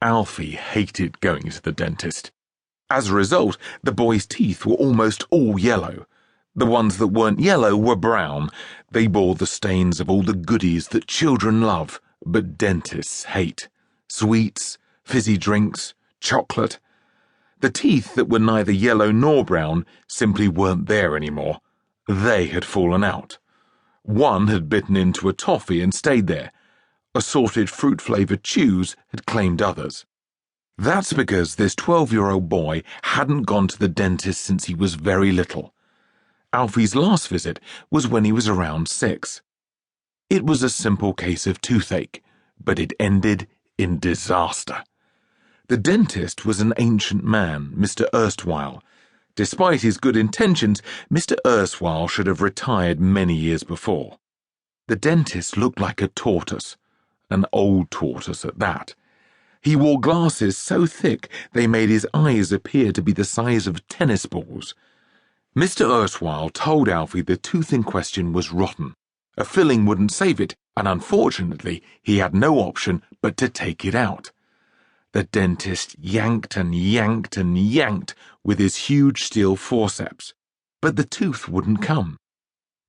Alfie hated going to the dentist. As a result, the boy's teeth were almost all yellow. The ones that weren't yellow were brown. They bore the stains of all the goodies that children love, but dentists hate. Sweets, fizzy drinks, chocolate. The teeth that were neither yellow nor brown simply weren't there anymore. They had fallen out. One had bitten into a toffee and stayed there. Assorted fruit-flavoured chews had claimed others. That's because this 12-year-old boy hadn't gone to the dentist since he was very little. Alfie's last visit was when he was around 6. It was a simple case of toothache, but it ended in disaster. The dentist was an ancient man, Mr. Erstwhile. Despite his good intentions, Mr. Erstwhile should have retired many years before. The dentist looked like a tortoise, an old tortoise at that. He wore glasses so thick they made his eyes appear to be the size of tennis balls. Mr. Erstwhile told Alfie the tooth in question was rotten. A filling wouldn't save it, and unfortunately he had no option but to take it out. The dentist yanked and yanked and yanked with his huge steel forceps, but the tooth wouldn't come.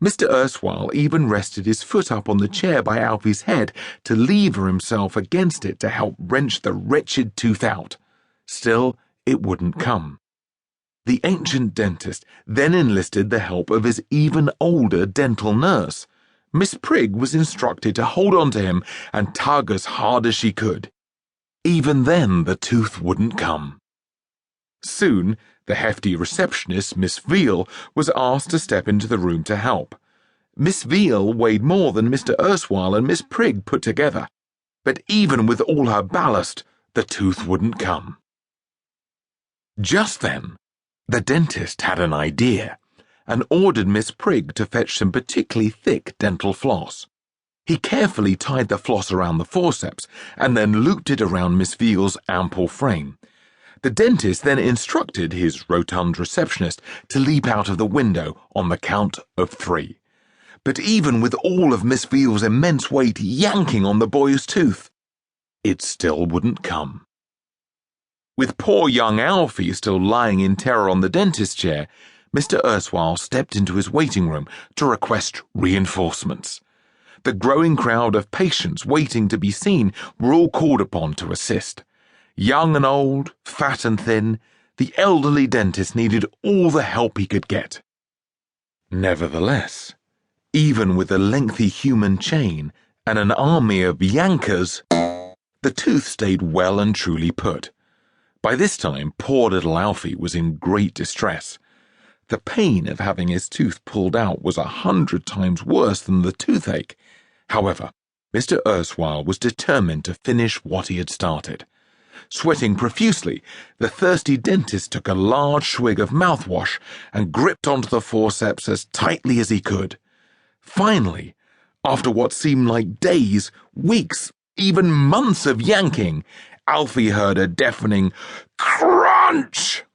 Mr. Erstwhile even rested his foot up on the chair by Alfie's head to lever himself against it to help wrench the wretched tooth out. Still, it wouldn't come. The ancient dentist then enlisted the help of his even older dental nurse. Miss Prigg was instructed to hold on to him and tug as hard as she could. Even then, the tooth wouldn't come. Soon, the hefty receptionist, Miss Veal, was asked to step into the room to help. Miss Veal weighed more than Mr. Erstwhile and Miss Prigg put together, but even with all her ballast, the tooth wouldn't come. Just then, the dentist had an idea and ordered Miss Prigg to fetch some particularly thick dental floss. He carefully tied the floss around the forceps and then looped it around Miss Veal's ample frame. The dentist then instructed his rotund receptionist to leap out of the window on the count of 3. But even with all of Miss Veal's immense weight yanking on the boy's tooth, it still wouldn't come. With poor young Alfie still lying in terror on the dentist's chair, Mr. Erstwhile stepped into his waiting room to request reinforcements. The growing crowd of patients waiting to be seen were all called upon to assist. Young and old, fat and thin, the elderly dentist needed all the help he could get. Nevertheless, even with a lengthy human chain and an army of yankers, the tooth stayed well and truly put. By this time, poor little Alfie was in great distress. The pain of having his tooth pulled out was 100 times worse than the toothache. However, Mr. Erstwhile was determined to finish what he had started. Sweating profusely, the thirsty dentist took a large swig of mouthwash and gripped onto the forceps as tightly as he could. Finally, after what seemed like days, weeks, even months of yanking, Alfie heard a deafening crunch.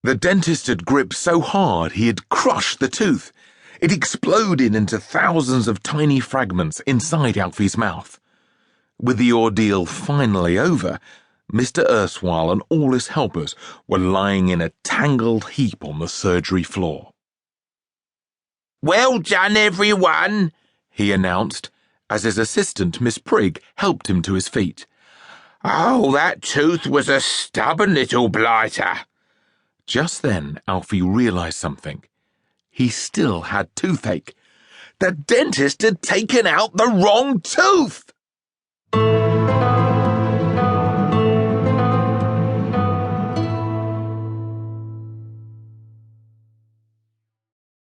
The dentist had gripped so hard he had crushed the tooth. It exploded into thousands of tiny fragments inside Alfie's mouth. With the ordeal finally over, Mr. Erstwhile and all his helpers were lying in a tangled heap on the surgery floor. "Well done, everyone," he announced, as his assistant, Miss Prigg, helped him to his feet. "Oh, that tooth was a stubborn little blighter." Just then, Alfie realized something. He still had toothache. The dentist had taken out the wrong tooth!